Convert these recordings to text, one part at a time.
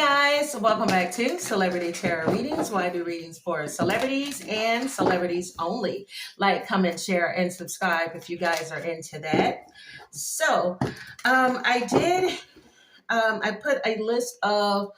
guys, welcome back to Celebrity Tarot Readings, where I do readings for celebrities and celebrities only. Like, comment, share, and subscribe if you guys are into that. So, I put a list of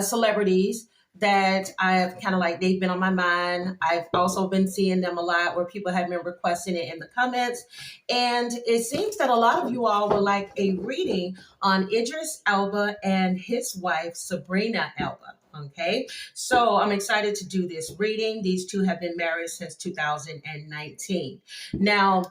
celebrities that I've kind of like, they've been on my mind. I've also been seeing them a lot where people have been requesting it in the comments. And it seems that a lot of you all would like a reading on Idris Elba and his wife, Sabrina Elba. Okay, so I'm excited to do this reading. These two have been married since 2019. Now,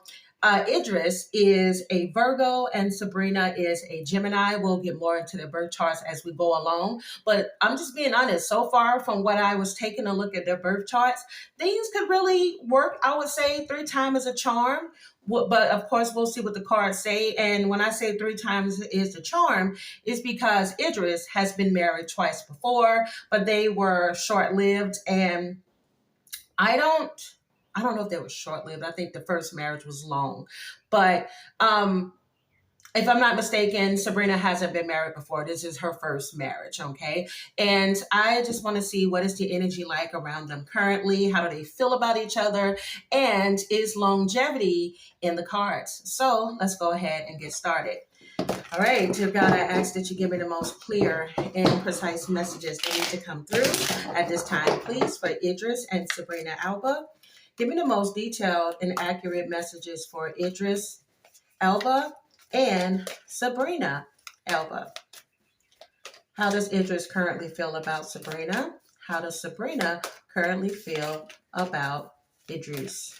Idris is a Virgo and Sabrina is a Gemini. We'll get more into their birth charts as we go along. But I'm just being honest. So far from what I was taking a look at their birth charts, things could really work, I would say, 3 times as a charm. But of course, we'll see what the cards say. And when I say 3 times is the charm, it's because Idris has been married twice before, but they were short-lived. And I don't know if they were short-lived. I think the first marriage was long. But if I'm not mistaken, Sabrina hasn't been married before. This is her first marriage, okay? And I just want to see what is the energy like around them currently. How do they feel about each other? And is longevity in the cards? So let's go ahead and get started. All right, dear God, I ask that you give me the most clear and precise messages that need to come through at this time, please, for Idris and Sabrina Elba. Give me the most detailed and accurate messages for Idris Elba and Sabrina Elba. How does Idris currently feel about Sabrina? How does Sabrina currently feel about Idris?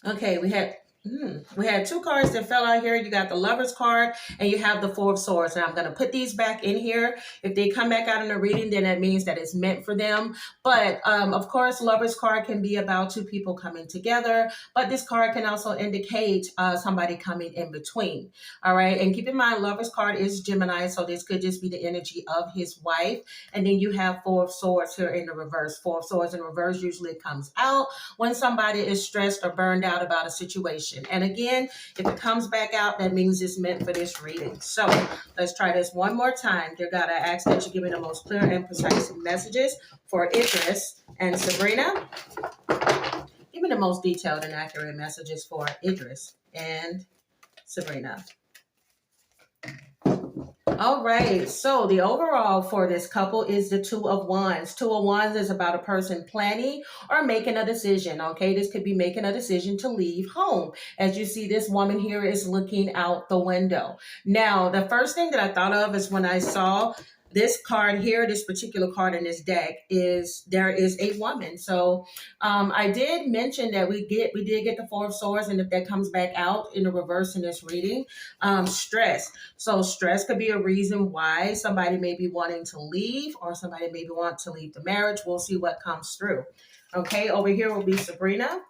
Okay, we had 2 cards that fell out here. You got the Lover's card and you have the 4 of Swords. And I'm going to put these back in here. If they come back out in the reading, then that means that it's meant for them. But of course, Lover's card can be about 2 people coming together. But this card can also indicate somebody coming in between. All right. And keep in mind, Lover's card is Gemini. So this could just be the energy of his wife. And then you have 4 of Swords here in the reverse. 4 of Swords in reverse usually comes out when somebody is stressed or burned out about a situation. And again, if it comes back out, that means it's meant for this reading. So let's try this one more time. Dear God, I ask that you give me the most clear and precise messages for Idris and Sabrina. Give me the most detailed and accurate messages for Idris and Sabrina. All right, so the overall for this couple is the 2 of Wands. 2 of Wands is about a person planning or making a decision, okay? This could be making a decision to leave home. As you see, this woman here is looking out the window. Now, the first thing that I thought of is when I saw this card here, this particular card in this deck, is there is a woman. So I did mention that we did get the 4 of Swords, and if that comes back out in the reverse in this reading, stress. So stress could be a reason why somebody may be wanting to leave, or somebody maybe want to leave the marriage. We'll see what comes through. Okay, over here will be Sabrina.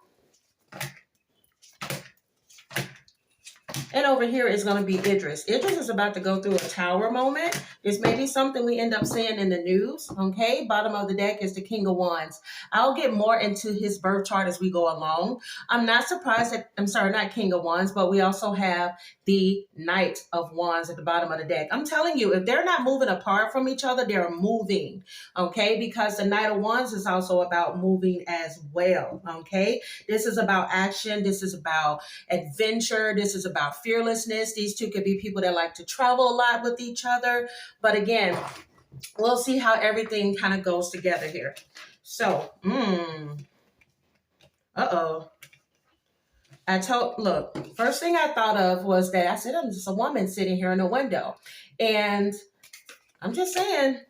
And over here is going to be Idris. Idris is about to go through a tower moment. This may be something we end up seeing in the news, okay? Bottom of the deck is the King of Wands. I'll get more into his birth chart as we go along. I'm not surprised that, I'm sorry, not King of Wands, but we also have the Knight of Wands at the bottom of the deck. I'm telling you, if they're not moving apart from each other, they're moving, okay? Because the Knight of Wands is also about moving as well, okay? This is about action. This is about adventure. This is about fearlessness. These two could be people that like to travel a lot with each other. But again, we'll see how everything kind of goes together here. So, look, first thing I thought of was that I said, I'm just a woman sitting here in the window. And I'm just saying,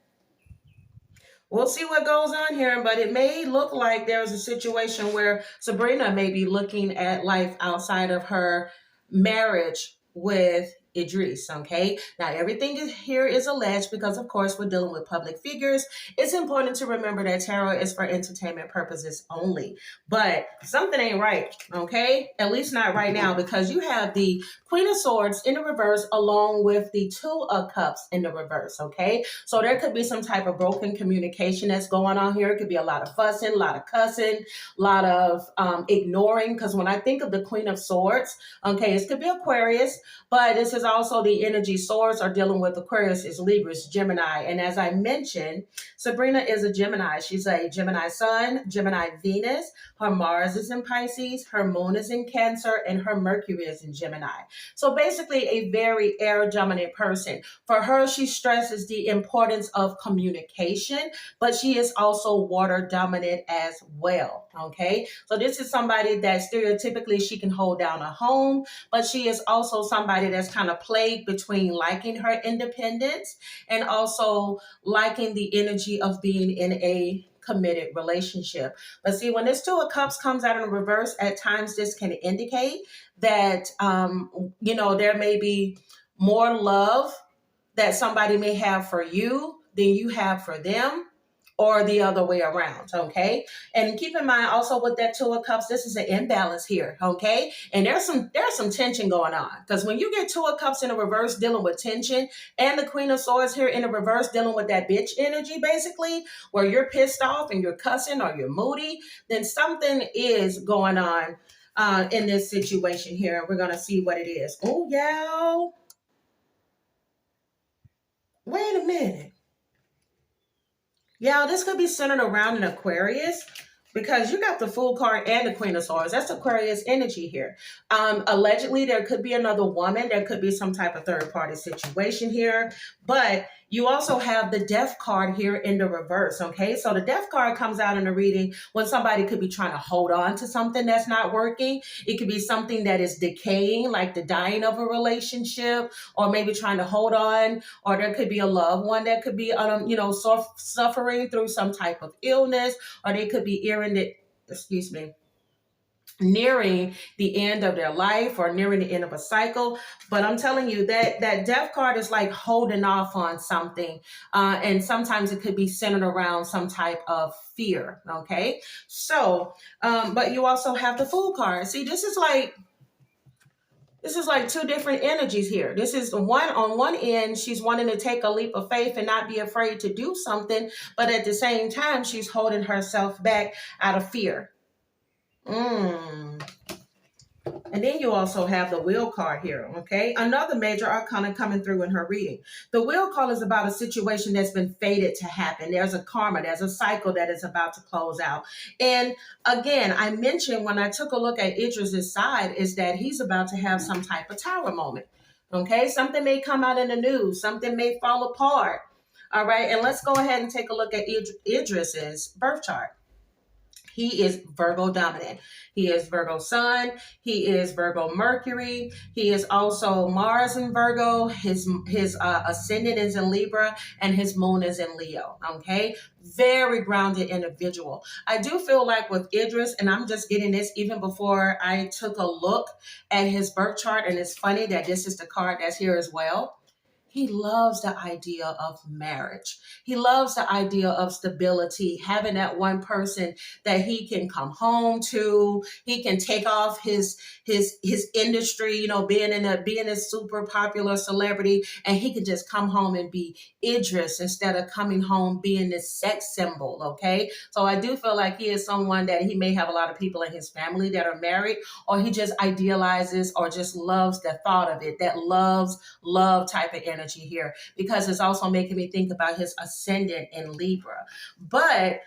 we'll see what goes on here, but it may look like there's a situation where Sabrina may be looking at life outside of her marriage with Idris, okay? Now, everything here is alleged because, of course, we're dealing with public figures. It's important to remember that tarot is for entertainment purposes only. But something ain't right, okay? At least not right now, because you have the Queen of Swords in the reverse along with the 2 of Cups in the reverse, okay? So there could be some type of broken communication that's going on here. It could be a lot of fussing, a lot of cussing, a lot of ignoring, because when I think of the Queen of Swords, okay, this could be Aquarius, but this is is also the energy source or dealing with Aquarius is Libras, Gemini. And as I mentioned, Sabrina is a Gemini. She's a Gemini Sun, Gemini Venus. Her Mars is in Pisces, her Moon is in Cancer, and her Mercury is in Gemini. So basically a very air dominant person. For her, she stresses the importance of communication, but she is also water dominant as well. Okay. So this is somebody that stereotypically she can hold down a home, but she is also somebody that's kind of played between liking her independence and also liking the energy of being in a committed relationship. But see, when this Two of Cups comes out in reverse, at times this can indicate that, there may be more love that somebody may have for you than you have for them, or the other way around, okay? And keep in mind also with that Two of Cups, this is an imbalance here, okay? And there's some tension going on, because when you get Two of Cups in a reverse dealing with tension, and the Queen of Swords here in a reverse dealing with that bitch energy, basically, where you're pissed off and you're cussing or you're moody, then something is going on in this situation here. We're gonna see what it is. Oh, yeah. Wait a minute. Yeah, this could be centered around an Aquarius, because you got the Fool card and the Queen of Swords. That's Aquarius energy here. Allegedly, there could be another woman. There could be some type of third-party situation here. But you also have the Death card here in the reverse, okay? So the Death card comes out in a reading when somebody could be trying to hold on to something that's not working. It could be something that is decaying, like the dying of a relationship, or maybe trying to hold on, or there could be a loved one that could be, suffering through some type of illness, or they could be nearing the end of their life or nearing the end of a cycle. But I'm telling you that Death card is like holding off on something. And sometimes it could be centered around some type of fear. Okay. So, but you also have the Fool card. See, this is like two different energies here. This is one on one end, she's wanting to take a leap of faith and not be afraid to do something. But at the same time, she's holding herself back out of fear. And then you also have the Wheel card here, okay? Another major arcana coming through in her reading. The Wheel card is about a situation that's been fated to happen. There's a karma, there's a cycle that is about to close out. And again, I mentioned when I took a look at Idris's side is that he's about to have some type of tower moment, okay? Something may come out in the news, something may fall apart, all right? And let's go ahead and take a look at Idris's birth chart. He is Virgo dominant. He is Virgo Sun. He is Virgo Mercury. He is also Mars in Virgo. His ascendant is in Libra, and his moon is in Leo. Okay, very grounded individual. I do feel like with Idris, and I'm just getting this even before I took a look at his birth chart, and it's funny that this is the card that's here as well. He loves the idea of marriage. He loves the idea of stability, having that one person that he can come home to. He can take off his industry, being a super popular celebrity, and he can just come home and be Idris instead of coming home being this sex symbol, okay? So I do feel like he is someone that he may have a lot of people in his family that are married, or he just idealizes or just loves the thought of it, that love type of energy here, because it's also making me think about his ascendant in Libra. But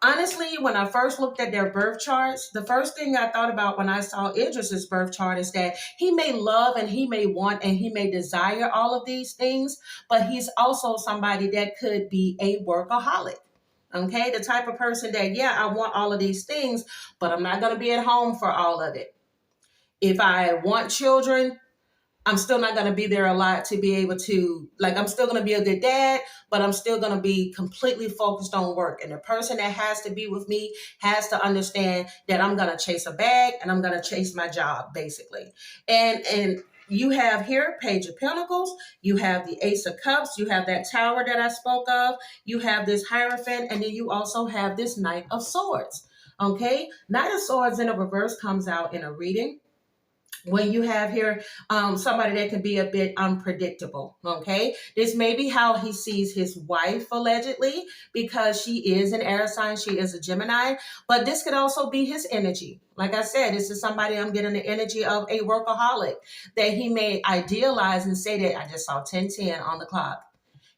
honestly, when I first looked at their birth charts, the first thing I thought about when I saw Idris's birth chart is that he may love and he may want and he may desire all of these things, but he's also somebody that could be a workaholic. Okay, the type of person that, yeah, I want all of these things, but I'm not going to be at home for all of it. If I want children, I'm still not going to be there a lot to be able to, I'm still going to be a good dad, but I'm still going to be completely focused on work. And the person that has to be with me has to understand that I'm going to chase a bag and I'm going to chase my job, basically. And you have here Page of Pentacles, you have the Ace of Cups, you have that Tower that I spoke of, you have this Hierophant, and then you also have this Knight of Swords. Okay, Knight of Swords in a reverse comes out in a reading. When you have here somebody that can be a bit unpredictable, okay? This may be how he sees his wife, allegedly, because she is an air sign, she is a Gemini, but this could also be his energy. Like I said, this is somebody, I'm getting the energy of a workaholic that he may idealize and say that, I just saw 10:10 on the clock.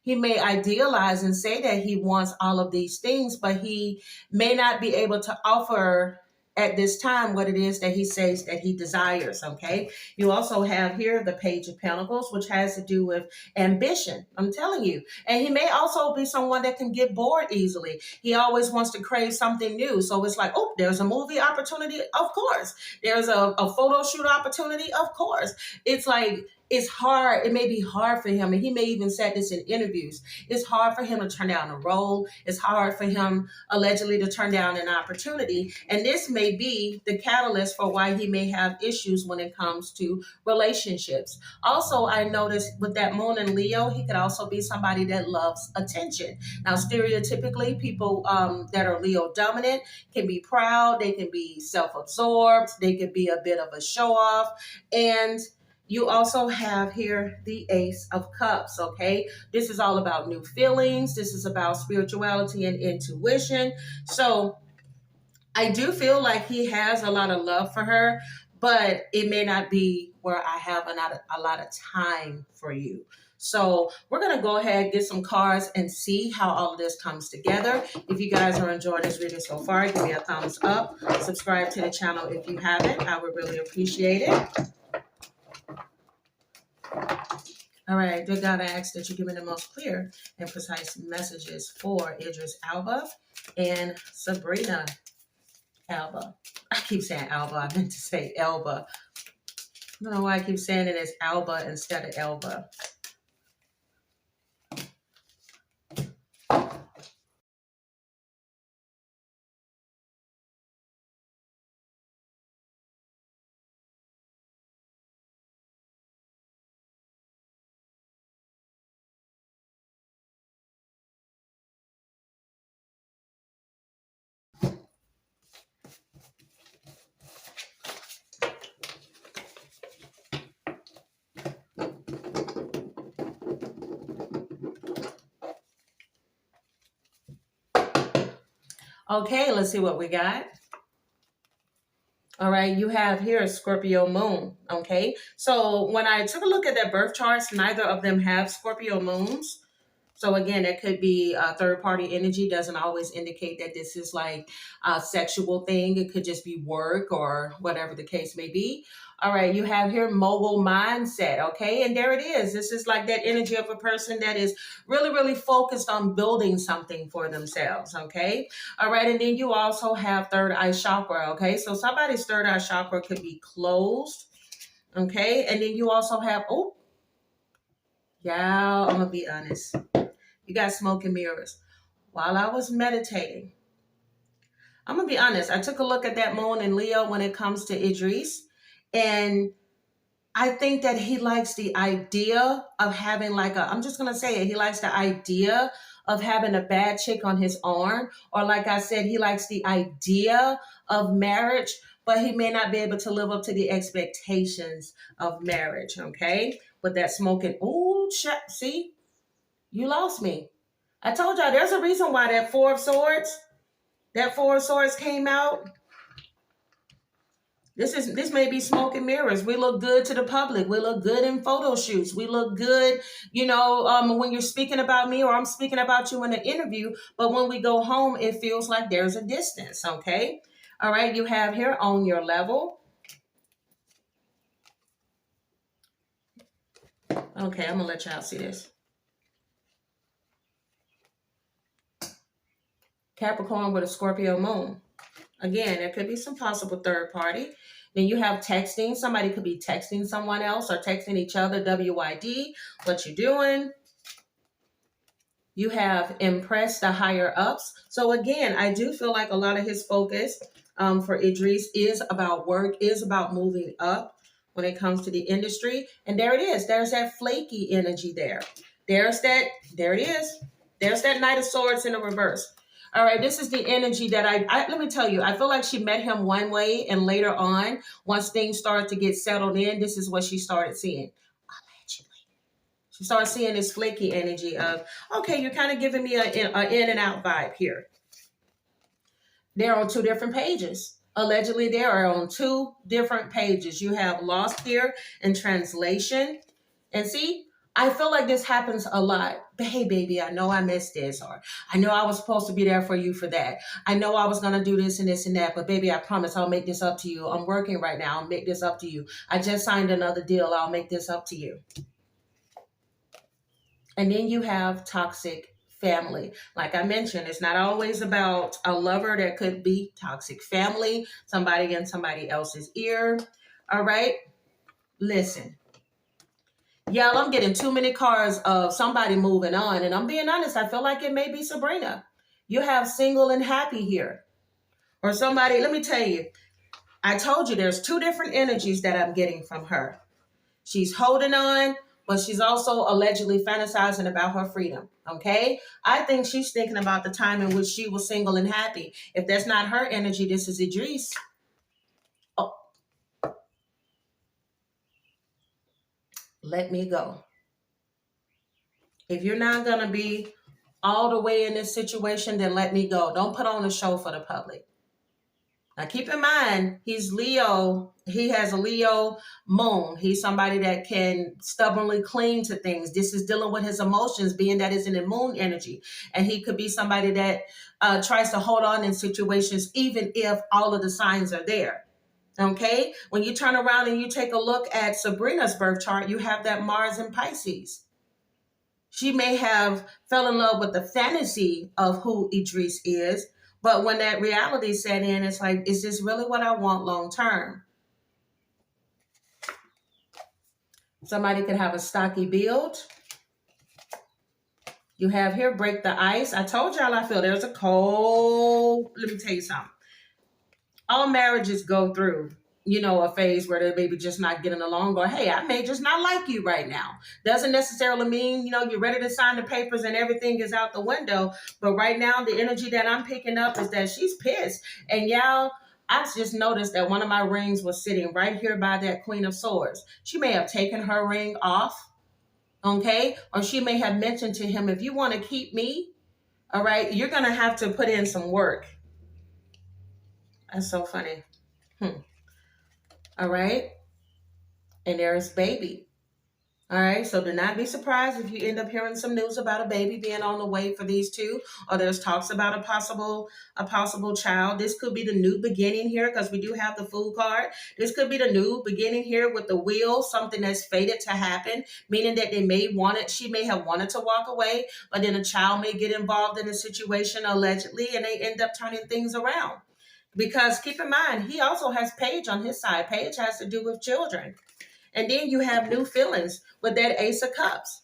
He may idealize and say that he wants all of these things, but he may not be able to offer at this time what it is that he says that he desires. Okay. You also have here the Page of Pentacles, which has to do with ambition. I'm telling you. And he may also be someone that can get bored easily. He always wants to crave something new. So it's like, oh, there's a movie opportunity. Of course. There's a photo shoot opportunity. Of course. It's like, it's hard. It may be hard for him. And he may even said this in interviews. It's hard for him to turn down a role. It's hard for him allegedly to turn down an opportunity. And this may be the catalyst for why he may have issues when it comes to relationships. Also, I noticed with that moon in Leo, he could also be somebody that loves attention. Now, stereotypically, people that are Leo dominant can be proud. They can be self-absorbed. They can be a bit of a show-off. And you also have here the Ace of Cups, okay? This is all about new feelings. This is about spirituality and intuition. So I do feel like he has a lot of love for her, but it may not be where I have a lot of time for you. So we're going to go ahead and get some cards and see how all of this comes together. If you guys are enjoying this reading so far, give me a thumbs up. Subscribe to the channel if you haven't. I would really appreciate it. All right, dear God, I ask that you give me the most clear and precise messages for Idris Elba and Sabrina Elba. I keep saying Elba. I meant to say Elba. I don't know why I keep saying it as Elba instead of Elba. Okay, let's see what we got. All right, you have here Scorpio moon, okay? So when I took a look at their birth charts, neither of them have Scorpio moons. So again, it could be third-party energy. Doesn't always indicate that this is like a sexual thing. It could just be work or whatever the case may be. All right, you have here mogul mindset, okay? And there it is. This is like that energy of a person that is really, really focused on building something for themselves, okay? All right, and then you also have third eye chakra, okay? So somebody's third eye chakra could be closed, okay? And then you also have, oh, yeah, I'm going to be honest. You got smoke and mirrors. While I was meditating, I'm going to be honest. I took a look at that moon in Leo when it comes to Idris. And I think that he likes the idea of having like a, I'm just going to say it. He likes the idea of having a bad chick on his arm. Or like I said, he likes the idea of marriage, but he may not be able to live up to the expectations of marriage. Okay. But that smoking, oh, see, you lost me. I told y'all there's a reason why that Four of Swords came out. This may be smoke and mirrors. We look good to the public. We look good in photo shoots. We look good, you know, when you're speaking about me or I'm speaking about you in an interview. But when we go home, it feels like there's a distance, okay? All right, you have here own your level. Okay, I'm going to let y'all see this. Capricorn with a Scorpio moon. Again, there could be some possible third party. Then you have texting. Somebody could be texting someone else or texting each other. WYD, what you doing? You have impressed the higher ups. So again, I do feel like a lot of his focus for Idris is about work, is about moving up when it comes to the industry. And there it is. There's that flaky energy there. There it is. There's that Knight of Swords in the reverse. All right, this is the energy that I let me tell you, I feel like she met him one way, and later on, once things started to get settled in, this is what she started seeing. Allegedly. She started seeing this flaky energy of, okay, you're kind of giving me a in and out vibe here. They're on two different pages. Allegedly, they are on two different pages. You have lost here in translation. And see, I feel like this happens a lot. Hey, baby, I know I missed this, or I know I was supposed to be there for you for that. I know I was going to do this and this and that, but baby, I promise I'll make this up to you. I'm working right now. I'll make this up to you. I just signed another deal. I'll make this up to you. And then you have toxic family. Like I mentioned, it's not always about a lover. That could be toxic family, somebody in somebody else's ear. All right, listen. Y'all, I'm getting too many cards of somebody moving on. And I'm being honest, I feel like it may be Sabrina. You have single and happy here. Or somebody, let me tell you, I told you there's two different energies that I'm getting from her. She's holding on, but she's also allegedly fantasizing about her freedom. Okay? I think she's thinking about the time in which she was single and happy. If that's not her energy, this is Idris. Oh. Let me go. If you're not going to be all the way in this situation, then let me go. Don't put on a show for the public. Now, keep in mind, he's Leo. He has a Leo moon. He's somebody that can stubbornly cling to things. This is dealing with his emotions, being that it's in the moon energy. And he could be somebody that tries to hold on in situations, even if all of the signs are there. Okay? When you turn around and you take a look at Sabrina's birth chart, you have that Mars in Pisces. She may have fell in love with the fantasy of who Idris is, but when that reality set in, it's like, is this really what I want long term? Somebody could have a stocky build. You have here, break the ice. I told y'all I feel there's a cold. Let me tell you something. All marriages go through, a phase where they're maybe just not getting along, or hey, I may just not like you right now. Doesn't necessarily mean, you're ready to sign the papers and everything is out the window. But right now, the energy that I'm picking up is that she's pissed. And y'all, I just noticed that one of my rings was sitting right here by that Queen of Swords. She may have taken her ring off, okay? Or she may have mentioned to him, if you want to keep me, all right, you're going to have to put in some work. That's so funny. All right. And there's baby. All right. So do not be surprised if you end up hearing some news about a baby being on the way for these two, or there's talks about a possible child. This could be the new beginning here, because we do have the Fool card. This could be the new beginning here with the wheel, something that's fated to happen, meaning that she may have wanted to walk away, but then a child may get involved in a situation allegedly, and they end up turning things around. Because keep in mind, he also has Page on his side. Page has to do with children. And then you have new feelings with that Ace of Cups.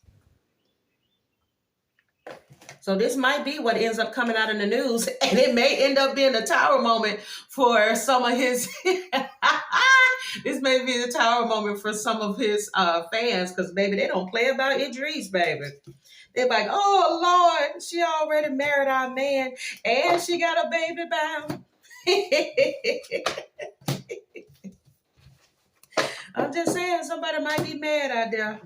So this might be what ends up coming out in the news. And it may end up being a tower moment for some of his... This may be the tower moment for some of his fans. Because, baby, they don't play about Idris, baby. They're like, oh, Lord, she already married our man. And she got a baby bound. I'm just saying, somebody might be mad out there.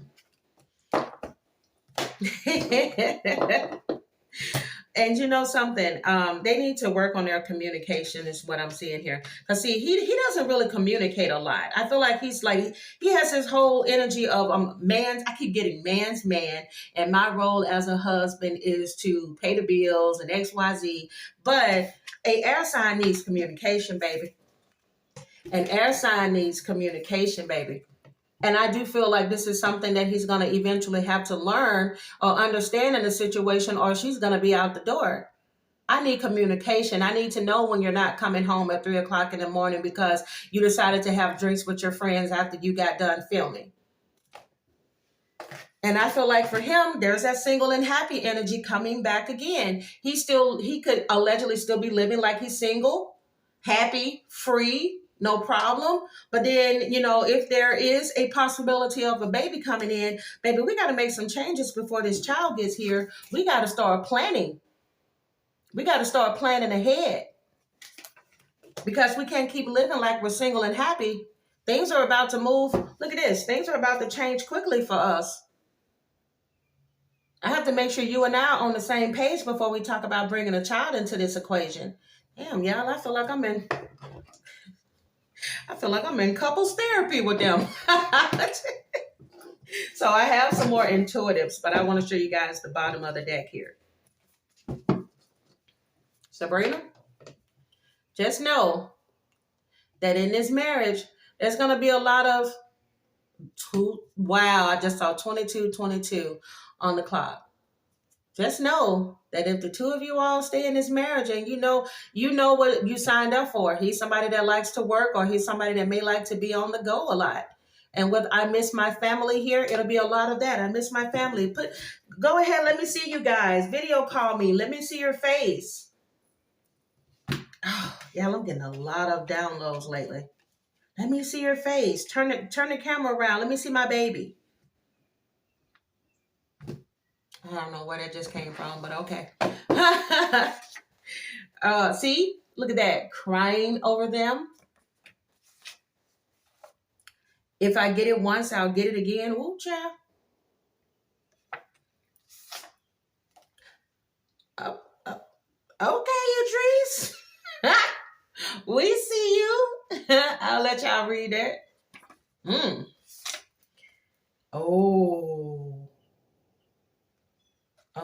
And you know something, they need to work on their communication is what I'm seeing here. Because see, he doesn't really communicate a lot. I feel like he has his whole energy of I keep getting man's man, and my role as a husband is to pay the bills and XYZ. But an air sign needs communication, baby. An air sign needs communication, baby. And I do feel like this is something that he's going to eventually have to learn or understand in the situation, or she's going to be out the door. I need communication. I need to know when you're not coming home at 3 o'clock in the morning because you decided to have drinks with your friends after you got done filming. And I feel like for him, there's that single and happy energy coming back again. He could allegedly still be living like he's single, happy, free, no problem. But then, if there is a possibility of a baby coming in, baby, we got to make some changes before this child gets here. We got to start planning. We got to start planning ahead because we can't keep living like we're single and happy. Things are about to move. Look at this. Things are about to change quickly for us. I have to make sure you and I are on the same page before we talk about bringing a child into this equation. Damn, y'all, I feel like I'm in couples therapy with them. So I have some more intuitives, but I want to show you guys the bottom of the deck here. Sabrina, just know that in this marriage, there's going to be a lot of wow, I just saw 22 on the clock. Just know that if the two of you all stay in this marriage and you know what you signed up for, he's somebody that likes to work or he's somebody that may like to be on the go a lot. And with I miss my family here, it'll be a lot of that. I miss my family. Go ahead, let me see you guys. Video call me. Let me see your face. Oh, y'all, I'm getting a lot of downloads lately. Let me see your face. Turn the camera around. Let me see my baby. I don't know where that just came from, but okay. See? Look at that. Crying over them. If I get it once, I'll get it again. Ooh, child. Okay, Idris. We see you. I'll let y'all read that. Oh,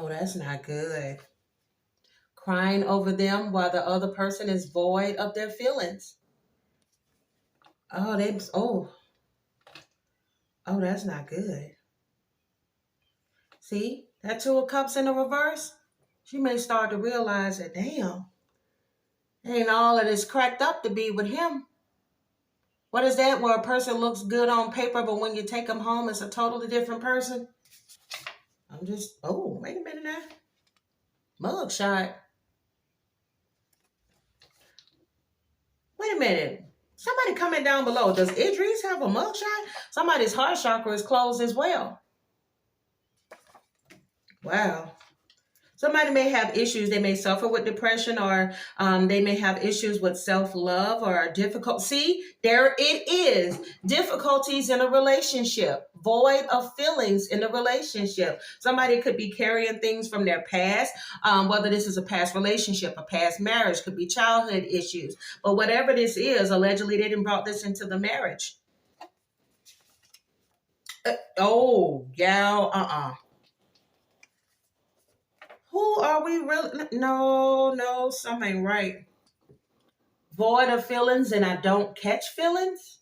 that's not good. Crying over them while the other person is void of their feelings. Oh, that's not good. See, that Two of Cups in the reverse? She may start to realize that, damn, ain't all that it's cracked up to be with him. What is that where a person looks good on paper, but when you take them home, it's a totally different person? Wait a minute now. Mugshot. Wait a minute. Somebody comment down below. Does Idris have a mugshot? Somebody's heart chakra is closed as well. Wow. Somebody may have issues. They may suffer with depression or they may have issues with self-love or difficult. See, there it is. Difficulties in a relationship. Void of feelings in a relationship. Somebody could be carrying things from their past, whether this is a past relationship, a past marriage, could be childhood issues. But whatever this is, allegedly they didn't brought this into the marriage. Who are we really? No, something ain't right. Void of feelings and I don't catch feelings?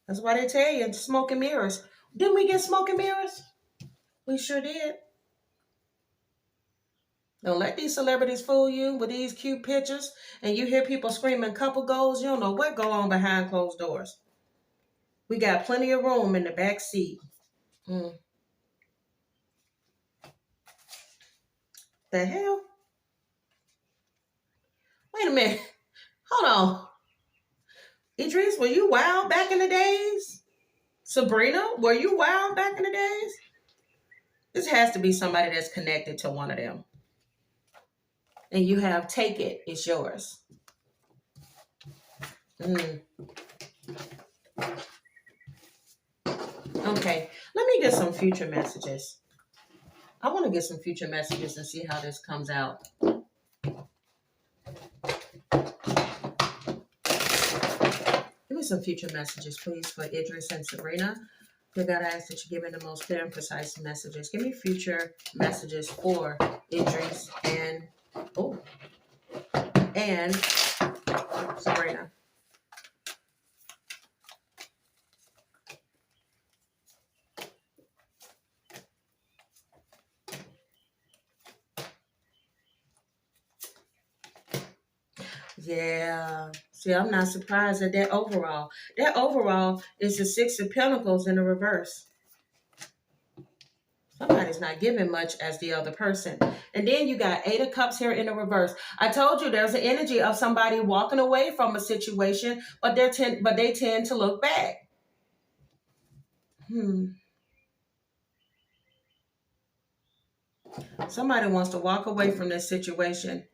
That's why they tell you, smoke and mirrors. Didn't we get smoke and mirrors? We sure did. Don't let these celebrities fool you with these cute pictures and you hear people screaming couple goals. You don't know what go on behind closed doors. We got plenty of room in the back seat. The hell? Wait a minute. Hold on. Idris, were you wild back in the days? Sabrina, were you wild back in the days? This has to be somebody that's connected to one of them. And you have take it. It's yours. Okay. Let me get some future messages. I want to get some future messages and see how this comes out. Give me some future messages, please, for Idris and Sabrina. Dear God, I ask that you give me the most clear and precise messages. Give me future messages for Idris and Sabrina. Yeah. See, I'm not surprised at that overall. That overall is the Six of Pentacles in the reverse. Somebody's not giving much as the other person. And then you got Eight of Cups here in the reverse. I told you there's an energy of somebody walking away from a situation, but they tend to look back. Somebody wants to walk away from this situation.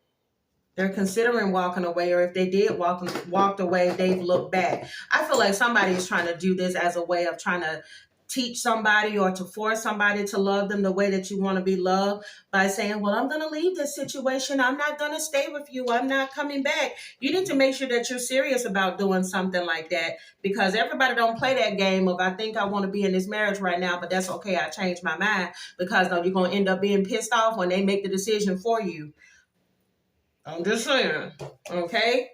They're considering walking away, or if they did walked away, they've looked back. I feel like somebody is trying to do this as a way of trying to teach somebody or to force somebody to love them the way that you want to be loved, by saying, well, I'm going to leave this situation. I'm not going to stay with you. I'm not coming back. You need to make sure that you're serious about doing something like that, because everybody don't play that game of, I think I want to be in this marriage right now, but that's okay. I changed my mind, because no, you're going to end up being pissed off when they make the decision for you. I'm just saying, okay?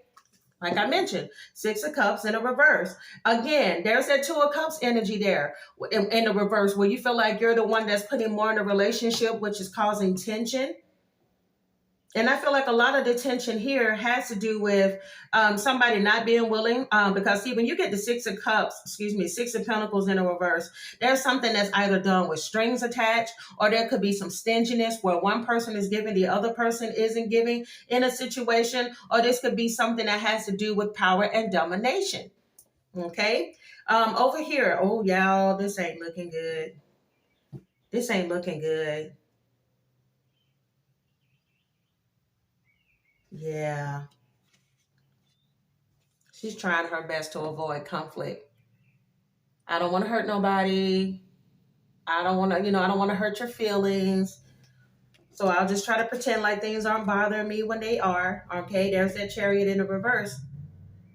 Like I mentioned, 6 of Cups in a reverse. Again, there's that 2 of Cups energy there in the reverse, where you feel like you're the one that's putting more in a relationship, which is causing tension. And I feel like a lot of the tension here has to do with somebody not being willing. Because see, when you get the 6 of Pentacles in a reverse, there's something that's either done with strings attached, or there could be some stinginess where one person is giving, the other person isn't giving in a situation. Or this could be something that has to do with power and domination. Okay. Over here, oh, y'all, this ain't looking good. This ain't looking good. Yeah. She's trying her best to avoid conflict. I don't want to hurt nobody. I don't want to, I don't want to hurt your feelings. So I'll just try to pretend like things aren't bothering me when they are. Okay, there's that Chariot in the reverse.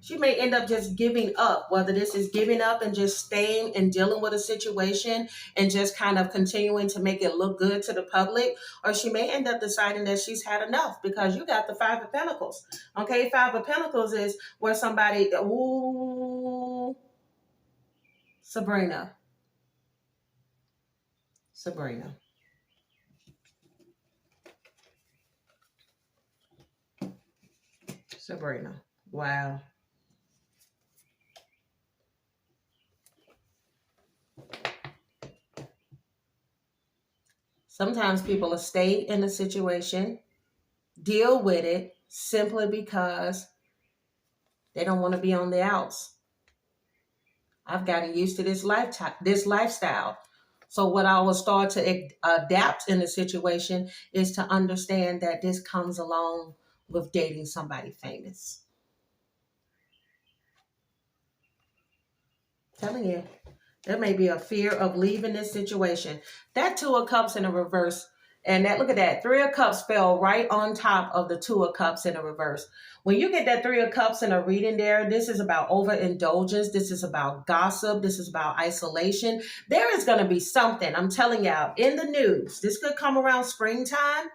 She may end up just giving up, whether this is giving up and just staying and dealing with a situation and just kind of continuing to make it look good to the public, or she may end up deciding that she's had enough, because you got the 5 of Pentacles. Okay, 5 of Pentacles is where somebody, ooh, Sabrina. Wow. Sometimes people will stay in a situation, deal with it, simply because they don't want to be on the outs. I've gotten used to this lifestyle. So what I will start to adapt in the situation is to understand that this comes along with dating somebody famous. I'm telling you, there may be a fear of leaving this situation. That 2 of Cups in a reverse, and that, look at that, 3 of Cups fell right on top of the 2 of Cups in a reverse. When you get that 3 of Cups in a reading there, this is about overindulgence. This is about gossip. This is about isolation. There is going to be something, I'm telling y'all, in the news. This could come around springtime,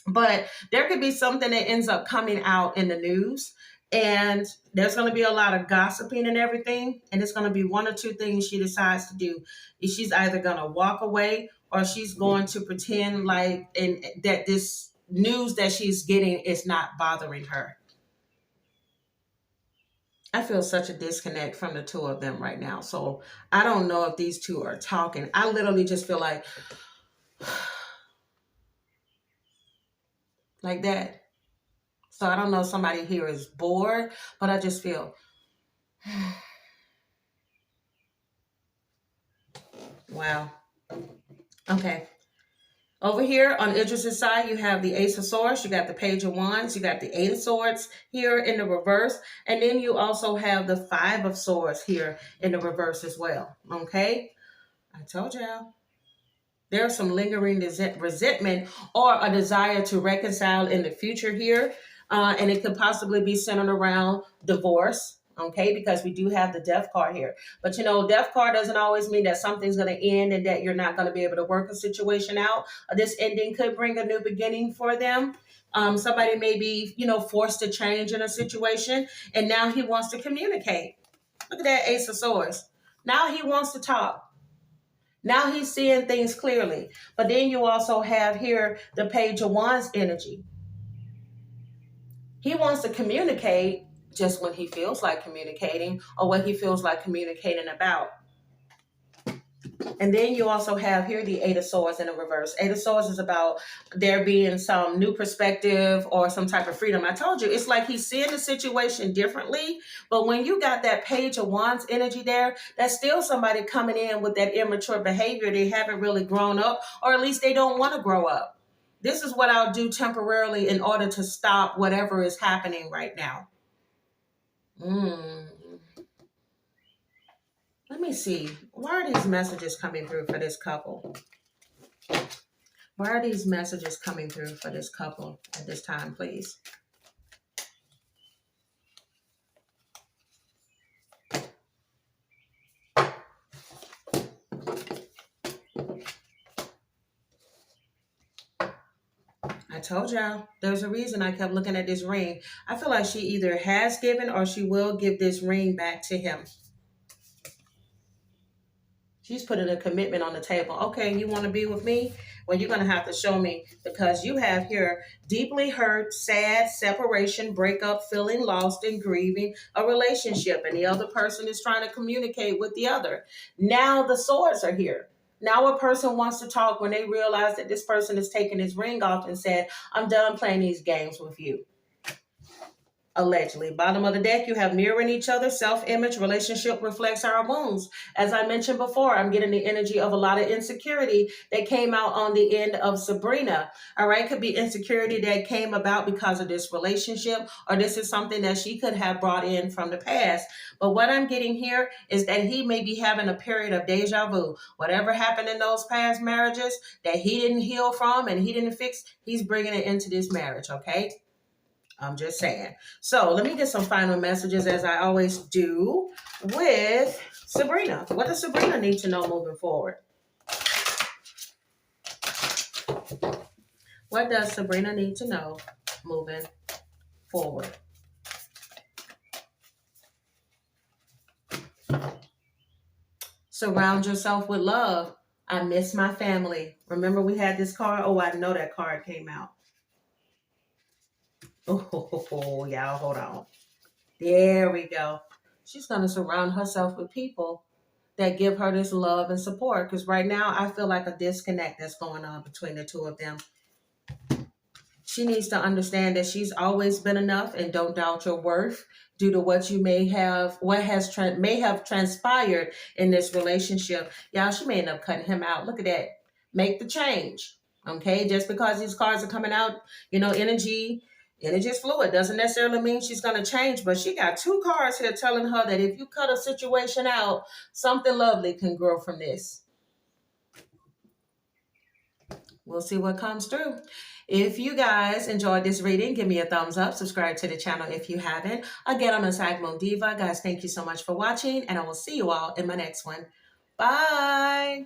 but there could be something that ends up coming out in the news. And there's going to be a lot of gossiping and everything. And it's going to be 1 or 2 things she decides to do. She's either going to walk away, or she's going to pretend like that this news that she's getting is not bothering her. I feel such a disconnect from the 2 of them right now. So I don't know if these 2 are talking. I literally just feel like that. So I don't know if somebody here is bored, but I just feel, wow. Okay. Over here on Idris's side, you have the Ace of Swords, you got the Page of Wands, you got the 8 of Swords here in the reverse, and then you also have the 5 of Swords here in the reverse as well, okay? I told y'all. There's some lingering resentment or a desire to reconcile in the future here, and it could possibly be centered around divorce. Okay, because we do have the Death card here. But Death card doesn't always mean that something's going to end and that you're not going to be able to work a situation out. This ending could bring a new beginning for them. Somebody may be, forced to change in a situation, and now he wants to communicate. Look at that Ace of Swords. Now he wants to talk. Now he's seeing things clearly. But then you also have here the Page of Wands energy. He wants to communicate just when he feels like communicating, or what he feels like communicating about. And then you also have here the Eight of Swords in the reverse. Eight of Swords is about there being some new perspective or some type of freedom. I told you, it's like he's seeing the situation differently. But when you got that Page of Wands energy there, that's still somebody coming in with that immature behavior. They haven't really grown up, or at least they don't want to grow up. This is what I'll do temporarily in order to stop whatever is happening right now. Let me see. Why are these messages coming through for this couple? Why are these messages coming through for this couple at this time, please? I told y'all, there's a reason I kept looking at this ring. I feel like she either has given or she will give this ring back to him. She's putting a commitment on the table. Okay, you want to be with me? Well, you're going to have to show me, because you have here deeply hurt, sad, separation, breakup, feeling lost and grieving a relationship. And the other person is trying to communicate with the other. Now the swords are here. Now a person wants to talk when they realize that this person is taking his ring off and said, I'm done playing these games with you. Allegedly. Bottom of the deck, you have mirroring each other, self-image, relationship reflects our wounds. As I mentioned before, I'm getting the energy of a lot of insecurity that came out on the end of Sabrina. All right, could be insecurity that came about because of this relationship, or this is something that she could have brought in from the past. But what I'm getting here is that he may be having a period of deja vu. Whatever happened in those past marriages that he didn't heal from and he didn't fix, he's bringing it into this marriage, okay? I'm just saying. So let me get some final messages, as I always do with Sabrina. What does Sabrina need to know moving forward? What does Sabrina need to know moving forward? Surround yourself with love. I miss my family. Remember we had this card? Oh, I know that card came out. Oh, y'all, hold on. There we go. She's going to surround herself with people that give her this love and support. Because right now, I feel like a disconnect that's going on between the two of them. She needs to understand that she's always been enough, and don't doubt your worth due to what you may have, may have transpired in this relationship. Y'all, she may end up cutting him out. Look at that. Make the change. Okay, just because these cards are coming out, you know, energy is fluid. Doesn't necessarily mean she's going to change, but she got two cards here telling her that if you cut a situation out, something lovely can grow from this. We'll see what comes through. If you guys enjoyed this reading, give me a thumbs up. Subscribe to the channel if you haven't. Again, I'm a Sag Moon Diva. Guys, thank you so much for watching, and I will see you all in my next one. Bye.